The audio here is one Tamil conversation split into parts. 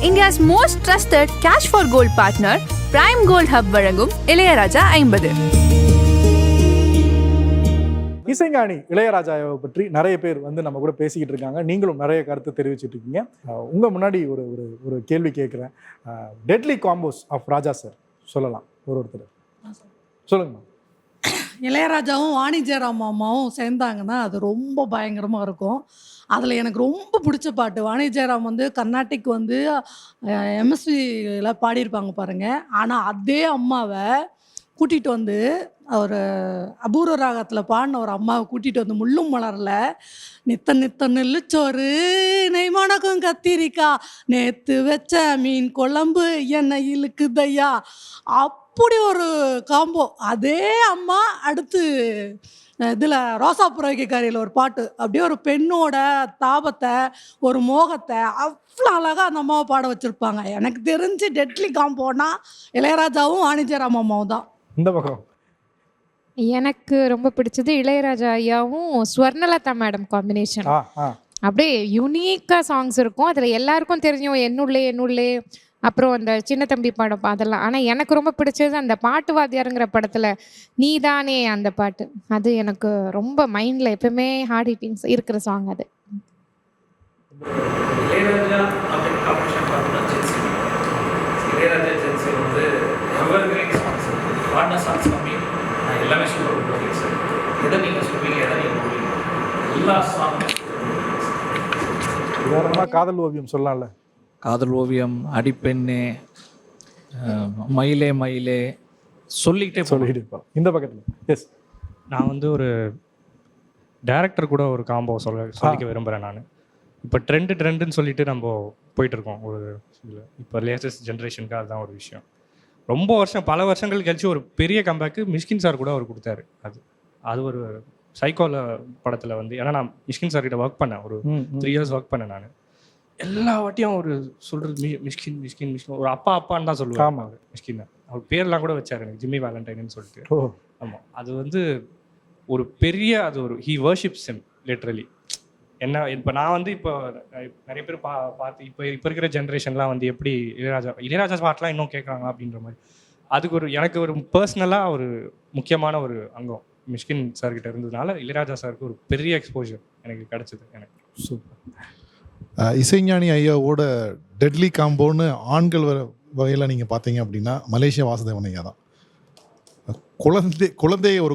India's most trusted cash for gold partner, Prime Gold Hub வழங்கும் இளையராஜா 50. இசைஞானி இளையராஜாவை பற்றி நிறைய பேர் நம்ம கூட பேசிக்கிட்டு இருக்காங்க. நீங்களும் நிறைய கருத்து தெரிவிச்சுட்டு இருக்கீங்க. உங்கள் முன்னாடி ஒரு கேள்வி கேட்குறேன். Deadly combos of Raja sir சொல்லலாம் ஒருத்தர் சொல்லுங்கம்மா. இளையராஜாவும் வாணி ஜெயராம் அம்மாவும் சேர்ந்தாங்கன்னா அது ரொம்ப பயங்கரமாக இருக்கும். அதில் எனக்கு ரொம்ப பிடிச்ச பாட்டு வாணி ஜெயராம் கர்நாடிக் எம்எஸ்வியில் பாடியிருப்பாங்க பாருங்கள். ஆனால் அதே அம்மாவை கூட்டிகிட்டு ஒரு அபூர்வ ராகத்தில் பாடின ஒரு அம்மாவை கூட்டிகிட்டு முள்ளும் மலரில் நித்த நித்த நெல்லுச்சோறு நெய் மணக்கும் கத்திரிக்கா நேற்று வச்ச மீன் குழம்பு என்ன இழுக்குதையா அப்படி ஒரு காம்போ. அதே அம்மா அடுத்து இதில் ரோசா புரோகிக்காரியில் ஒரு பாட்டு அப்படியே ஒரு பெண்ணோட தாபத்தை ஒரு மோகத்தை அவ்வளோ அழகாக அந்த அம்மாவை பாட வச்சுருப்பாங்க. எனக்கு தெரிஞ்சு டெட்லி காம்போனா இளையராஜாவும் வாணி ஜெயராம் அம்மாவும் தான். இந்த பக்கம் எனக்கு ரொம்ப பிடிச்சது இளையராஜா ஐயாவும் ஸ்வர்ணலதா மேடம் காம்பினேஷன். அப்படியே யூனிக்காக சாங்ஸ் இருக்கும். அதில் எல்லாருக்கும் தெரிஞ்சோம் என்னுள்ளே அப்புறம் அந்த சின்ன தம்பி பாடம் அதெல்லாம். ஆனால் எனக்கு ரொம்ப பிடிச்சது அந்த பாட்டு வாத்தியாருங்கிற படத்தில் நீதானே அந்த பாட்டு. அது எனக்கு ரொம்ப மைண்டில் எப்பவுமே ஹார்ட் ஹீட்டிங்ஸ் இருக்கிற சாங் அது. இளையராஜா அப்படின்னு காம்படிஷன் பார்த்தோம்னா ஜென்சி இளையராஜா ஜென்சி எவர் கிரேட் சாங்ஸ் பாடின சாங்ஸ் கம்மி. நான் எல்லாமே சூப்பர் பண்ணுவேன் சார். எதை நீங்கள் சொல்வீங்க எதை நீங்கள் போவீங்க எல்லா சாங்கும். உதாரணமாக காதல் ஓவியம் சொல்லலாம்ல. காதல் ஓவியம், அடிப்பெண்ணே, மயிலே மயிலே சொல்லிக்கிட்டே இருப்போம். இந்த பக்கத்தில் எஸ் நான் ஒரு டேரக்டர் கூட ஒரு காம்போ சொல்லிக்க விரும்புகிறேன். நான் இப்போ ட்ரெண்டுன்னு சொல்லிட்டு நம்ம போயிட்டுருக்கோம் ஒரு இதில். இப்போ லேட்டஸ்ட் ஜென்ரேஷனுக்கு அதுதான் ஒரு விஷயம். ரொம்ப பல வருஷங்கள் கழிச்சு ஒரு பெரிய கம்பேக்கு மிஷ்கின் சார் கூட அவர் கொடுத்தாரு. அது ஒரு சைக்கோல படத்தில் ஏன்னா நான் மிஷ்கின் சார் கிட்ட ஒர்க் பண்ணேன். ஒரு 3 years ஒர்க் பண்ணேன். நான் எல்லா வாட்டியும் அவர் சொல்கிறது மிஷ்கின் ஒரு அப்பான்னு தான் சொல்லுவேன். ஆமாம், மிஷ்கின் அவர் பேர்லாம் கூட வச்சார் எனக்கு, ஜிம்மி வேலண்டைன்னு சொல்லிட்டு. ஆமாம், அது ஒரு பெரிய ஹீ வர்ஷிப்ஸ் ஹிம் லிட்ரலி. என்ன இப்போ நான் இப்போ நிறைய பேர் பார்த்து இப்போ இருக்கிற ஜென்ரேஷன்லாம் எப்படி இளையராஜா பாட்டெலாம் இன்னும் கேட்குறாங்களா அப்படின்ற மாதிரி. அதுக்கு எனக்கு ஒரு பர்சனலாக ஒரு முக்கியமான ஒரு அங்கம் மிஷ்கின் சார்கிட்ட இருந்ததுனால இளையராஜா சாருக்கு ஒரு பெரிய எக்ஸ்போஜர் எனக்கு கிடச்சிது. எனக்கு சூப்பர். இசைஞானி ஐயாவோட டெட்லி காம்போன்னு ஆண்கள் வகையில் நீங்கள் பார்த்தீங்க அப்படின்னா மலேசியா வாசுதேவன் ஐயா தான். ஒரு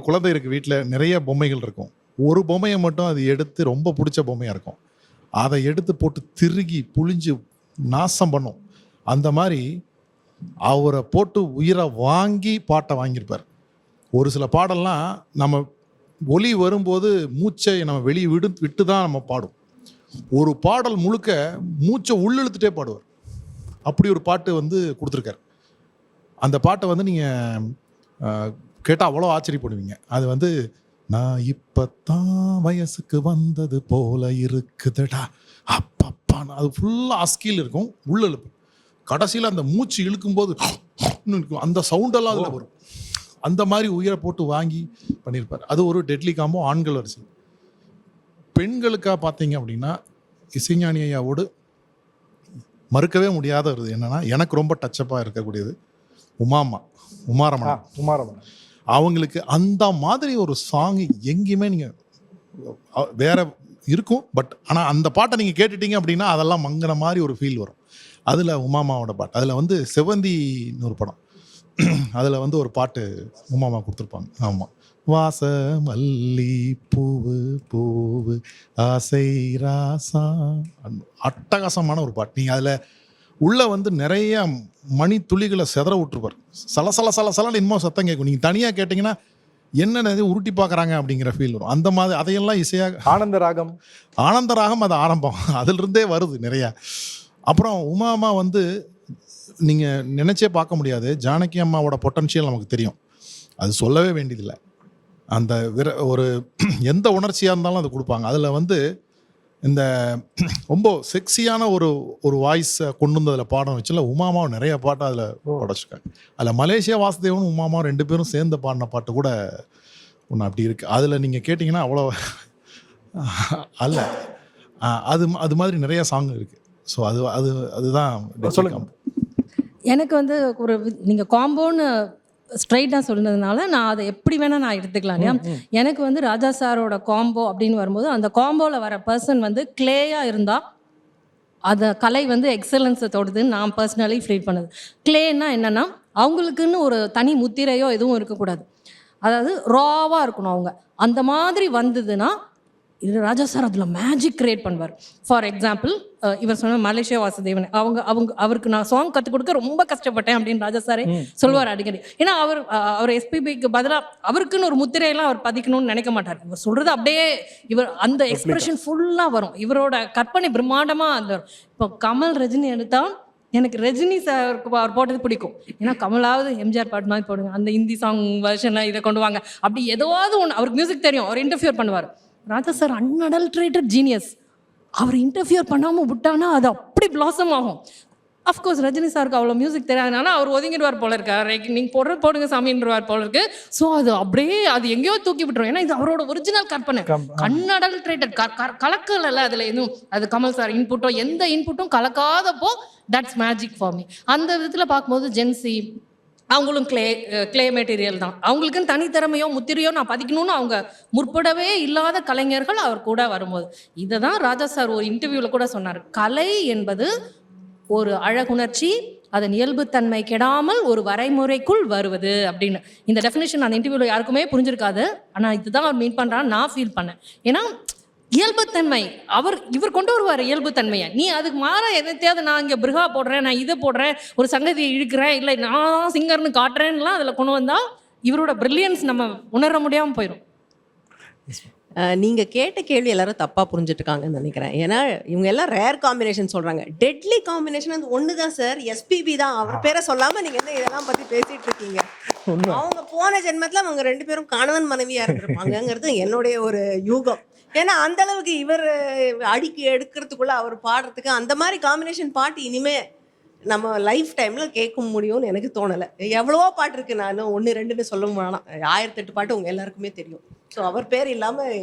குழந்தை இருக்குது வீட்டில், நிறைய பொம்மைகள் இருக்கும். ஒரு பொம்மையை மட்டும் அது எடுத்து ரொம்ப பிடிச்ச பொம்மையாக இருக்கும். அதை எடுத்து போட்டு திருகி புழிஞ்சு நாசம் பண்ணும். அந்த மாதிரி அவரை போட்டு உயிரை வாங்கி பாட்டை வாங்கியிருப்பார். ஒரு சில பாடல்லாம் நம்ம ஒலி வரும்போது மூச்சை நம்ம வெளியே விட்டு தான் நம்ம பாடும். ஒரு பாடல் முழுக்க மூச்சை உள்ளெழுத்துட்டே பாடுவார். அப்படி ஒரு பாட்டு கொடுத்துருக்காரு. அந்த பாட்டை நீங்கள் கேட்டால் அவ்வளோ ஆச்சரியப்படுவீங்க. அது நான் இப்போத்தான் வயசுக்கு வந்தது போல இருக்குதுடா அப்பப்பான்னு அது ஃபுல்லாக அஸ்கில் இருக்கும். உள்ளெழுப்பு கடைசியில் அந்த மூச்சு இழுக்கும்போது அந்த சவுண்டெல்லாம் அதில் வரும். அந்த மாதிரி உயிரை போட்டு வாங்கி பண்ணியிருப்பார். அது ஒரு டெட்லி காம்போ ஆண்கள் வரிசை. பெண்களுக்காக பார்த்தீங்க அப்படின்னா இசைஞானி ஐயாவோடு மறுக்கவே முடியாத ஒரு என்னன்னா எனக்கு ரொம்ப டச்சப்பாக இருக்கக்கூடியது உமாரமணன். அவங்களுக்கு அந்த மாதிரி ஒரு சாங் எங்கேயுமே நீங்கள் வேற இருக்கும். பட் ஆனால் அந்த பாட்டை நீங்கள் கேட்டுட்டீங்க அப்படின்னா அதெல்லாம் மங்கின மாதிரி ஒரு ஃபீல் வரும். அதில் உமாமாவோட பாட்டு, அதில் செவந்தின்னு ஒரு படம், அதில் ஒரு பாட்டு உமாமா கொடுத்துருப்பாங்க. ஆமாம், வாச மல்லி பூவு ஆசை ராசா, அட்டகாசமான ஒரு பாட்டு. நீங்கள் அதில் உள்ள நிறைய மணி துளிகளை செதற விட்டுருப்பார். சலசலன்னு இன்னும் சத்தம் கேட்கும். நீங்கள் தனியாக கேட்டிங்கன்னா என்னென்ன உருட்டி பார்க்குறாங்க அப்படிங்கிற ஃபீல் வரும். அந்த மாதிரி அதையெல்லாம் இசையாக ஆனந்த ராகம் அது ஆரம்பம், அதிலிருந்தே வருது நிறையா. அப்புறம் உமாமா நீங்கள் நினச்சே பார்க்க முடியாது. ஜானகி அம்மாவோட பொட்டன்ஷியல் நமக்கு தெரியும், அது சொல்லவே வேண்டியதில்லை. அந்த ஒரு எந்த உணர்ச்சியாக இருந்தாலும் அது கொடுப்பாங்க. அதில் இந்த ரொம்ப செக்ஸியான ஒரு வாய்ஸை கொண்டு வந்து அதில் பாடம் வச்சுல உமாமாவை நிறைய பாட்டு அதில் படைச்சிருக்காங்க. அதில் மலேசியா வாசுதேவனும் உமாமாவும் 2 பேரும் சேர்ந்து பாடின பாட்டு கூட ஒன்று அப்படி இருக்குது. அதில் நீங்கள் கேட்டிங்கன்னா அவ்வளோ அல்ல, அது மாதிரி நிறைய சாங் இருக்குது. ஸோ அதுதான் சொல்லுங்க. எனக்கு வந்து ஒரு நீங்கள் காம்போன்னு ஸ்ட்ரைட்டாக சொன்னதுனால நான் அதை எப்படி வேணால் நான் எடுத்துக்கலாம் இல்லையா. எனக்கு வந்து ராஜா சாரோட காம்போ அப்படின்னு வரும்போது அந்த காம்போவில் வர பர்சன் வந்து கிளேயாக இருந்தால் அந்த கலை வந்து எக்ஸலன்ஸை தொடுதுன்னு நான் பர்சனலி ஃபீல் பண்ணுது. கிளேன்னா என்னென்னா அவங்களுக்குன்னு ஒரு தனி முத்திரையோ எதுவும் இருக்கக்கூடாது, அதாவது ராவாக இருக்கணும் அவங்க. அந்த மாதிரி வந்ததுன்னா இது ராஜா சார் அதில் மேஜிக் கிரியேட் பண்ணுவார். ஃபார் எக்ஸாம்பிள் இவர் சொன்ன மலேசியா வாசுதேவன் அவருக்கு நான் சாங் கற்றுக் கொடுக்க ரொம்ப கஷ்டப்பட்டேன் அப்படின்னு ராஜா சாரே சொல்லுவார் அடிக்கடி. ஏன்னா அவர் எஸ்பிபிக்கு பதிலாக அவருக்குன்னு ஒரு முத்திரையெல்லாம் அவர் பதிக்கணும்னு நினைக்க மாட்டார். இவர் சொல்கிறது அப்படியே இவர் அந்த எக்ஸ்பிரஷன் ஃபுல்லாக வரும். இவரோட கற்பனை பிரம்மாண்டமாக அந்த இப்போ கமல் ரஜினி எடுத்தால் எனக்கு ரஜினி சாருக்கு அவர் போட்டது பிடிக்கும். ஏன்னா கமலாவது எம்ஜிஆர் பாட்டு மாதிரி போடுங்க, அந்த ஹிந்தி சாங் வெர்ஷனில் இதை கொண்டு வாங்க, அப்படி ஏதாவது ஒன்று அவருக்கு மியூசிக் தெரியும், அவர் இன்டர்ஃபியர் பண்ணுவார். ராஜா சார் அன்அடல்ட்ரேட்டட் ஜீனியஸ், அவர் இன்டர்ஃபியர் பண்ணாமல் விட்டானா அது அப்படி பிளாசம் ஆகும். அஃப்கோர்ஸ் ரஜினி சாருக்கு அவ்வளோ மியூசிக் தெரியாதனால அவர் ஒதுங்கிடுவார் போல இருக்கார், நீங்கள் போடுங்க சாமின்றவார் போல இருக்கு. ஸோ அது அப்படியே அது எங்கேயோ தூக்கி விட்டுரும். ஏன்னா இது அவரோட ஒரிஜினல் கற்பனை, அன்அடல்ட்ரேட்டட், கலக்கல அதில் எதுவும். அது கமல் சார் இன்புட்டோ எந்த இன்புட்டும் கலக்காதப்போ தட்ஸ் மேஜிக் ஃபார் மீ. அந்த விதத்தில் பார்க்கும்போது ஜென்சி அவங்களும் கிளே மெட்டீரியல் தான், அவங்களுக்குன்னு தனித்திறமையோ முத்திரையோ நான் பதிக்கணும்னு அவங்க முற்படவே இல்லாத கலைஞர்கள் அவர் கூட வரும்போது. இதை தான் ராஜா சார் ஒரு இன்டர்வியூவில் கூட சொன்னார், கலை என்பது ஒரு அழகுணர்ச்சி, அதன் இயல்புத்தன்மை கெடாமல் ஒரு வரைமுறைக்குள் வருவது அப்படின்னு. இந்த டெஃபினேஷன் அந்த இன்டர்வியூவில் யாருக்குமே புரிஞ்சிருக்காது, ஆனால் இதுதான் அவர் மீன் பண்ணுறான்னு நான் ஃபீல் பண்ணேன். ஏன்னா இயல்புத்தன்மை இவர் கொண்டு வருவார் இயல்புத்தன்மையை. நீ அதுக்கு மாற எதையாவது நான் இங்கே பிருகா போடுறேன், நான் இதை போடுறேன், ஒரு சங்கதியை இழுக்கிறேன், இல்லை நான் சிங்கர்னு காட்டுறேன்லாம் அதில் கொண்டு வந்தால் இவரோட பிரில்லியன்ஸ் நம்ம உணர முடியாமல் போயிடும். நீங்கள் கேட்ட கேள்வி எல்லாரும் தப்பாக புரிஞ்சுட்டுருக்காங்கன்னு நினைக்கிறேன். ஏன்னா இவங்க எல்லாம் ரேர் காம்பினேஷன் சொல்கிறாங்க. டெட்லி காம்பினேஷன் வந்து ஒன்று தான் சார், எஸ்பிபி தான். அவர் பேரை சொல்லாமல் நீங்கள் என்ன இதெல்லாம் பற்றி பேசிகிட்டு இருக்கீங்க. அவங்க போன ஜென்மத்தில் அவங்க 2 பேரும் கணவன் மனைவியாக இருந்திருப்பாங்கங்கிறது என்னுடைய ஒரு யூகம். ஏன்னா அந்த அளவுக்கு இவர் அடிக்கி எடுக்கிறதுக்குள்ள அவர் பாடுறதுக்கு அந்த மாதிரி காம்பினேஷன் பாட்டு இனிமே நம்ம லைஃப் டைமில் கேட்க முடியும்னு எனக்கு தோணலை. எவ்வளவோ பாட்டு இருக்குது, நான் 1 2ன்னு சொல்ல வேணாம், 1008 பாட்டு உங்கள் எல்லாருக்குமே தெரியும். ஸோ அவர் பேர் இல்லாமல்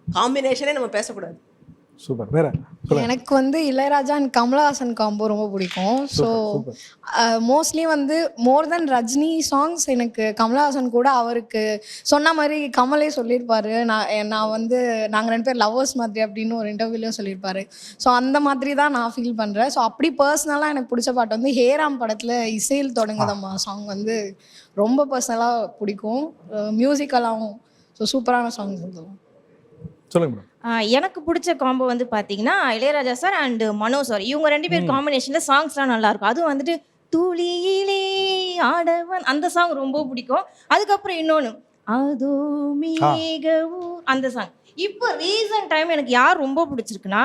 காம்பினேஷனே நம்ம பேசக்கூடாது. சூப்பர். வேற எனக்கு வந்து இளையராஜா அண்ட் கமலஹாசன் காம்போ ரொம்ப பிடிக்கும். ஸோ மோஸ்ட்லி வந்து மோர் தென் ரஜினி சாங்ஸ் எனக்கு கமலஹாசன் கூட அவருக்கு சொன்ன மாதிரி கமலே சொல்லியிருப்பாரு, நான் வந்து நாங்கள் 2 பேர் லவ்வர்ஸ் மாதிரி அப்படின்னு ஒரு இன்டர்வியூலையும் சொல்லியிருப்பாரு. ஸோ அந்த மாதிரி தான் நான் ஃபீல் பண்ணுறேன். ஸோ அப்படி பர்சனலாக எனக்கு பிடிச்ச பாட்டு வந்து ஹேராம் படத்தில் இசையில் தொடங்குதம்மா சாங் வந்து ரொம்ப பர்சனலாக பிடிக்கும், மியூசிக்கலாகவும். ஸோ சூப்பரான சாங்ஸ் சொல்லுவோம். சொல்லுங்க மேடம். எனக்கு பிடிச்ச காம்போ வந்து பார்த்தீங்கன்னா Ilaiyaraaja sir and Mano sir, இவங்க 2 பேர் காம்பினேஷனில் சாங்ஸ்லாம் நல்லாயிருக்கும். அதுவும் வந்துட்டு துளியிலே ஆடவன் அந்த சாங் ரொம்ப பிடிக்கும். அதுக்கப்புறம் இன்னொன்று அதோ மேகவும் அந்த சாங். இப்போ ரீசன்ட் டைம் எனக்கு யார் ரொம்ப பிடிச்சிருக்குன்னா,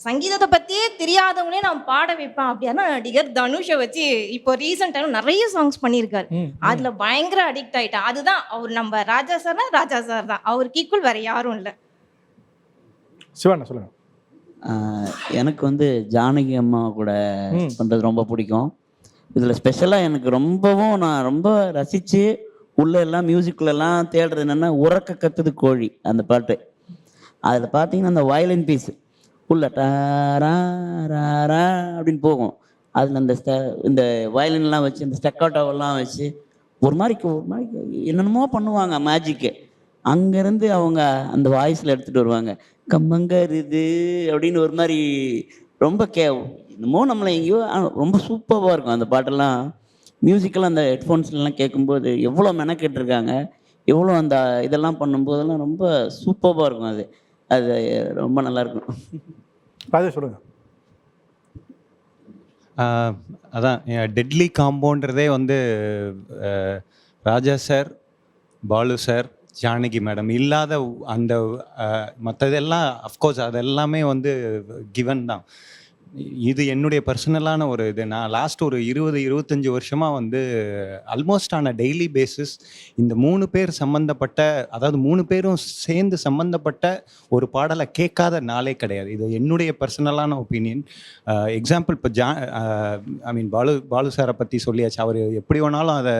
சங்கீதத்தை பற்றியே தெரியாதவங்களே நான் பாட வைப்பேன் அப்படின்னா நடிகர் தனுஷை வச்சு இப்போ ரீசன்ட் டைம் நிறைய சாங்ஸ் பண்ணியிருக்காரு. அதில் பயங்கர அடிக்ட் ஆகிட்டேன். அதுதான் அவர் நம்ம ராஜா சார்னா ராஜா சார் தான், அவருக்கு ஈக்குவல் வேறு யாரும் இல்லை. சிவண்ணா சொல்லுங்க. எனக்கு வந்து ஜானகி அம்மா கூட பண்ணுறது ரொம்ப பிடிக்கும். இதில் ஸ்பெஷலாக எனக்கு ரொம்பவும் நான் ரொம்ப ரசித்து உள்ள எல்லாம் மியூசிக்லலாம் தேடுறது என்னென்னா உறக்க கத்துது கோழி அந்த பாட்டு. அதில் பார்த்தீங்கன்னா அந்த வயலின் பீஸ் உள்ள டாரா ராரா அப்படின்னு போகும். அதில் அந்த இந்த வயலின்லாம் வச்சு இந்த ஸ்டெக்காட்டோவெல்லாம் வச்சு ஒரு மாதிரி என்னென்னமோ பண்ணுவாங்க மேஜிக்கு. அங்கேருந்து அவங்க அந்த வாய்ஸில் எடுத்துகிட்டு வருவாங்க, கம்மங்கருது அப்படின்னு ஒரு மாதிரி ரொம்ப என்னமோ நம்மளை எங்கேயோ ரொம்ப சூப்பராக இருக்கும் அந்த பாட்டெல்லாம். மியூசிக்கெல்லாம் அந்த ஹெட்ஃபோன்ஸ்லாம் கேட்கும்போது எவ்வளோ மெனக்கெட்டுருக்காங்க, எவ்வளோ அந்த இதெல்லாம் பண்ணும்போதெல்லாம் ரொம்ப சூப்பராக இருக்கும். அது ரொம்ப நல்லாயிருக்கும். ராஜா சொல்லுங்கள். அதான் டெட்லி காம்போன்றதே வந்து Raja sir, Balu sir, Janaki madam இல்லாத அந்த மற்றதெல்லாம் அஃப்கோர்ஸ் அதெல்லாமே வந்து கிவன் தான். இது என்னுடைய பர்சனலான ஒரு இது. நான் லாஸ்ட் ஒரு 20-25 வருஷமாக வந்து ஆல்மோஸ்ட் ஆன டெய்லி பேசிஸ் இந்த 3 பேர் சம்மந்தப்பட்ட, அதாவது 3 பேரும் சேர்ந்து சம்மந்தப்பட்ட ஒரு பாடலை கேட்காத நாளே கிடையாது. இது என்னுடைய பர்சனலான ஒப்பீனியன். எக்ஸாம்பிள் இப்போ பாலு சாரை பற்றி சொல்லியாச்சு. அவர் எப்படி வேணாலும் அதை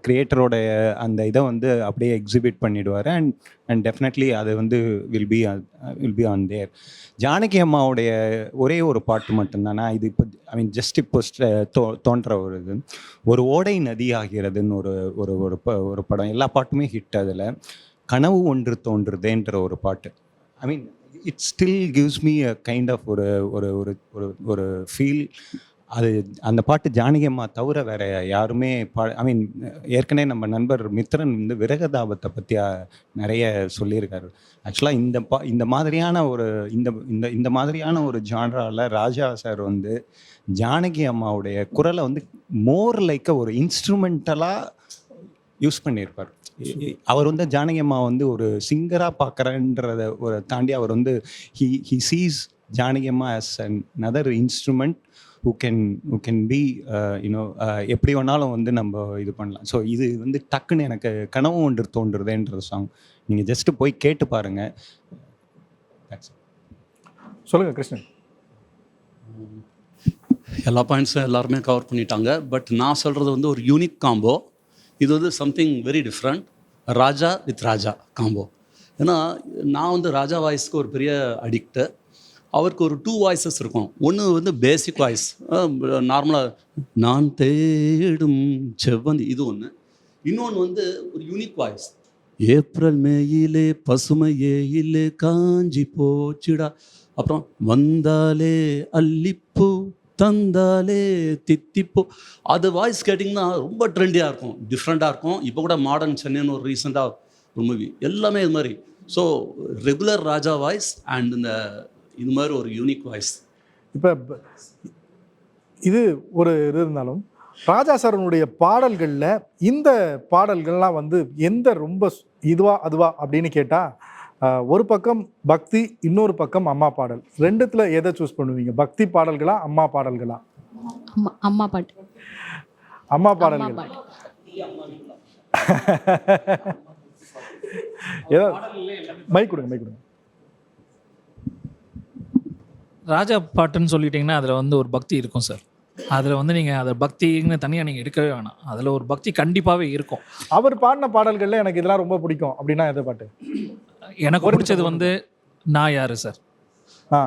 கிரியேட்டரோடைய அந்த இதை வந்து அப்படியே எக்ஸிபிட் பண்ணிடுவார். அண்ட் அண்ட் டெஃபினெட்லி அது வந்து will be on their. Janaki அம்மாவுடைய ஒரே ஒரு பாட்டு மட்டும்தானா இது இப்போ ஐ மீன் ஜஸ்ட் இப்போ தோன்ற ஒரு இது ஒரு ஓடை நதி ஆகிறதுன்னு ஒரு படம். எல்லா பாட்டுமே ஹிட். அதில் கனவு ஒன்று தோன்றுதேன்ற ஒரு பாட்டு, I mean it still gives me a kind of ஒரு ஒரு ஒரு ஒரு ஃபீல். அது அந்த பாட்டு ஜானகி அம்மா தவிர வேறு யாருமே ஐ மீன் ஏற்கனவே நம்ம நண்பர் மித்ரன் வந்து விரகதாபத்தை பற்றி நிறைய சொல்லியிருக்காரு. ஆக்சுவலாக இந்த மாதிரியான ஒரு இந்த மாதிரியான ஒரு ஜான்ராவில் ராஜா சார் வந்து ஜானகி அம்மாவுடைய குரலை வந்து மோர் லைக் ஒரு இன்ஸ்ட்ருமெண்டலாக யூஸ் பண்ணியிருப்பார். அவர் வந்து ஜானகி அம்மா வந்து ஒரு சிங்கராக பார்க்குறன்றத ஒரு தாண்டி அவர் வந்து ஹி சீஸ் ஜானகி அம்மா as another instrument who can be எப்படி வேணாலும் வந்து நம்ம இது பண்ணலாம். ஸோ இது வந்து டக்குன்னு எனக்கு கனவு ஒன்று தோன்றுறதுன்ற சாங் நீங்கள் ஜஸ்ட்டு போய் கேட்டு பாருங்கள். சொல்லுங்கள் கிருஷ்ணன். எல்லா பாயிண்ட்ஸும் எல்லாருமே கவர் பண்ணிட்டாங்க. பட் நான் சொல்கிறது வந்து ஒரு யூனிக் காம்போ. இது வந்து something very different. Raja with Raja combo. ஏன்னா நான் வந்து ராஜா வாய்ஸ்க்கு ஒரு பெரிய அடிக்ட்டு. அவருக்கு ஒரு 2 வாய்ஸஸ் இருக்கும். ஒன்று வந்து பேசிக் வாய்ஸ், நார்மலாக நான் தேடும் செவ்வந்தி, இது ஒன்று. இன்னொன்று வந்து ஒரு யூனிக் வாய்ஸ், ஏப்ரல் மேயிலே பசுமையிலே காஞ்சி போச்சுடா, அப்புறம் வந்தாலே அல்லிப்பூ தந்தாலே தித்திப்போ. அது வாய்ஸ் கேட்டிங்கன்னா ரொம்ப ட்ரெண்டியாக இருக்கும், டிஃப்ரெண்ட்டாக இருக்கும். இப்போ கூட மாடர்ன் சென்னைன்னு ஒரு ரீசெண்டாக ஒரு மூவி, எல்லாமே இது மாதிரி. So regular Raja voice and இது மாதிரி ஒரு யூனிக் வாய்ஸ். இப்போ இது ஒரு இது இருந்தாலும் ராஜா சாரனுடைய பாடல்களில் இந்த பாடல்கள்லாம் வந்து எந்த ரொம்ப அதுவா அப்படின்னு கேட்டால் ஒரு பக்கம் பக்தி, இன்னொரு பக்கம் அம்மா பாடல். ரெண்டுத்தில் எதை சூஸ் பண்ணுவீங்க? பக்தி பாடல்களா அம்மா பாடல்களா? அம்மா பாட்டு. அம்மா பாடல்கள். ஏதோ மைக் கொடுங்க. ராஜா பாட்டுன்னு சொல்லிட்டிங்கன்னா அதில் வந்து ஒரு பக்தி இருக்கும் சார். அதில் வந்து நீங்கள் அதை பக்தின்னு தனியாக நீங்கள் எடுக்கவே வேணாம். அதில் ஒரு பக்தி கண்டிப்பாகவே இருக்கும். அவர் பாடின பாடல்களில் எனக்கு இதெல்லாம் ரொம்ப பிடிக்கும் அப்படின்னா எதை பாட்டு? எனக்கு பிடிச்சது வந்து நான் யாரு சார்.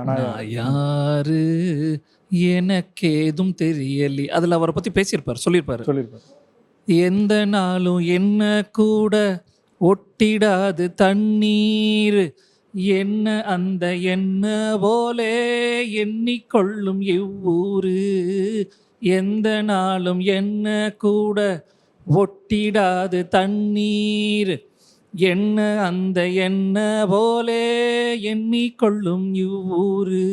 நான் யாரு எனக்கு ஏதும் தெரியலி. அதில் அவரை பற்றி சொல்லியிருப்பார். எந்த நாளும் என்ன கூட ஒட்டிடாது தண்ணீர், என்ன அந்த என்ன போலே எண்ணிக்கொள்ளும் இவ்வூரு, எந்த நாளும் என்ன கூட ஒட்டிடாது தண்ணீர், என்ன அந்த என்ன போலே எண்ணிக்கொள்ளும் இவ்வூரு,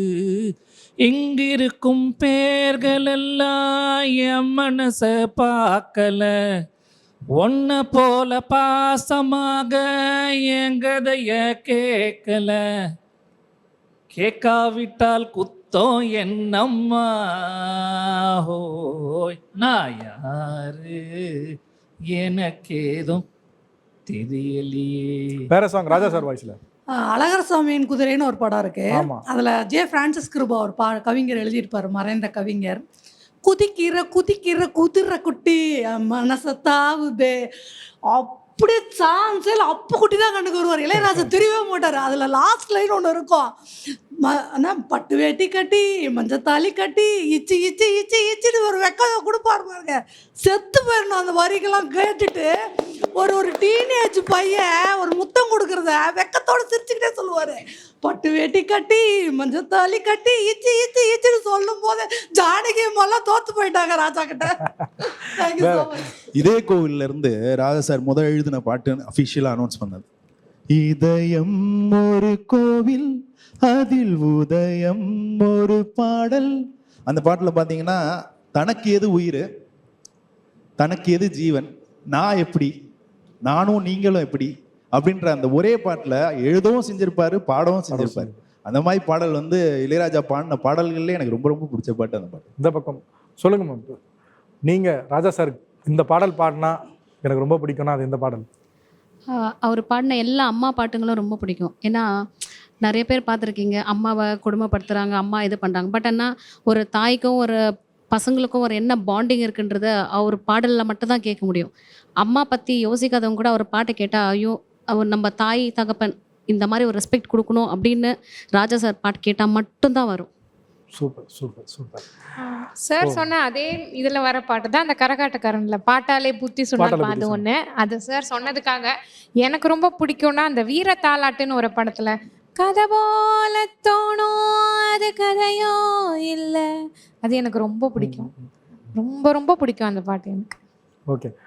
இங்கிருக்கும் பேர்கள் எல்லாம் என் மனச பார்க்கல, ஒன்ன போல பாசமாக என் கதைய கேட்கல, கேட்காவிட்டால் குத்தம் என்னம்மா ஹோய், நான் யாரு எனக்கேதும் தெரியலையே. வேற சாங் ராஜா சார் வாய்ஸ்ல அழகர் சாமியின் குதிரைன்னு ஒரு படம் இருக்கு. அதில் ஜே பிரான்சிஸ் கிருபா ஒரு கவிஞர் எழுதியிருப்பார், மறைந்த கவிஞர். குதிக்கிற குதிரை குட்டி மனசை தாவுதே, அப்படியே சான்ஸே இல்லை. அப்பு குட்டி தான் கண்டுக்கு வருவார். இளையராஜா தெரியவே மாட்டார். அதில் லாஸ்ட் லைன் ஒன்று இருக்கும், பட்டு வேட்டி கட்டி மஞ்சத்தாலி கட்டி இச்சி இச்சி இச்சி இச்சின்னு ஒரு வெக்க கொடுப்பாரு பாருங்க. செத்து போயிடணும் அந்த வரிகள்லாம் கேட்டுட்டு. ஒரு டீனேஜ் பையன் ஒரு முத்தம் கொடுக்கறத வெக்கத்தோட சிரிச்சுக்கிட்டே சொல்லுவார், பட்டு வேட்டி கட்டி மஞ்சத்தாலி கட்டி இச்சி இச்சி இச்சின்னு சொல்லும் போது ஜானகி எல்லாம் தோத்து போயிட்டாங்க ராஜா கிட்ட. இதே கோவில்ல இருந்து ராஜா சார் முதல் எழுதின பாட்டு அஃபிஷியலாக அனௌன்ஸ் பண்ணது, இதயம் ஒரு கோவில் அதில் உதயம் ஒரு பாடல். அந்த பாட்டில் பார்த்தீங்கன்னா தனக்கு எது உயிர், தனக்கு எது ஜீவன், நான் எப்படி, நானும் நீங்களும் எப்படி அப்படின்ற அந்த ஒரே பாட்டில் எழுதவும் செஞ்சிருப்பாரு, பாடவும் செஞ்சிருப்பாரு. அந்த மாதிரி பாடல் வந்து இளையராஜா பாடின பாடல்கள்லேயே எனக்கு ரொம்ப ரொம்ப பிடிச்ச பாட்டு அந்த பாட்டு. இந்த பக்கம் சொல்லுங்க மேம், நீங்கள் ராஜா சார் இந்த பாடல் பாடினா எனக்கு ரொம்ப பிடிக்கும்னா அது எந்த பாடல்? அவர் பாடின எல்லா அம்மா பாட்டுங்களும் ரொம்ப பிடிக்கும். ஏன்னா நிறைய பேர் பார்த்துருக்கீங்க, அம்மாவை கொடுமைப்படுத்துகிறாங்க, அம்மா இது பண்ணுறாங்க. பட் ஆனால் ஒரு தாய்க்கும் ஒரு பசங்களுக்கும் ஒரு என்ன பாண்டிங் இருக்குன்றத அவர் பாடலில் மட்டும்தான் கேட்க முடியும். அம்மா பற்றி யோசிக்காதவங்க கூட அவர் பாட்டை கேட்டால் ஐயோ அவர் நம்ம தாய் தகப்பன் இந்த மாதிரி ஒரு ரெஸ்பெக்ட் கொடுக்கணும் அப்படின்னு ராஜா சார் பாட்டு கேட்டால் மட்டும்தான் வரும். Super super super. சார் சொன்ன அதே இதுல வர பாட்டு தான் அந்த கரகாட்டக்காரன்ல பாட்டாலே புத்தி சொன்ன அது ஒண்ணு. அது சார் சொன்னதுக்காக எனக்கு ரொம்ப பிடிக்கும்னா அந்த வீர தாலாட்டுன்னு ஒரு படத்துல கதை போல தோணும் அது கதையோ இல்லை, அது எனக்கு ரொம்ப பிடிக்கும். ரொம்ப ரொம்ப பிடிக்கும் அந்த பாட்டு எனக்கு. ஓகே.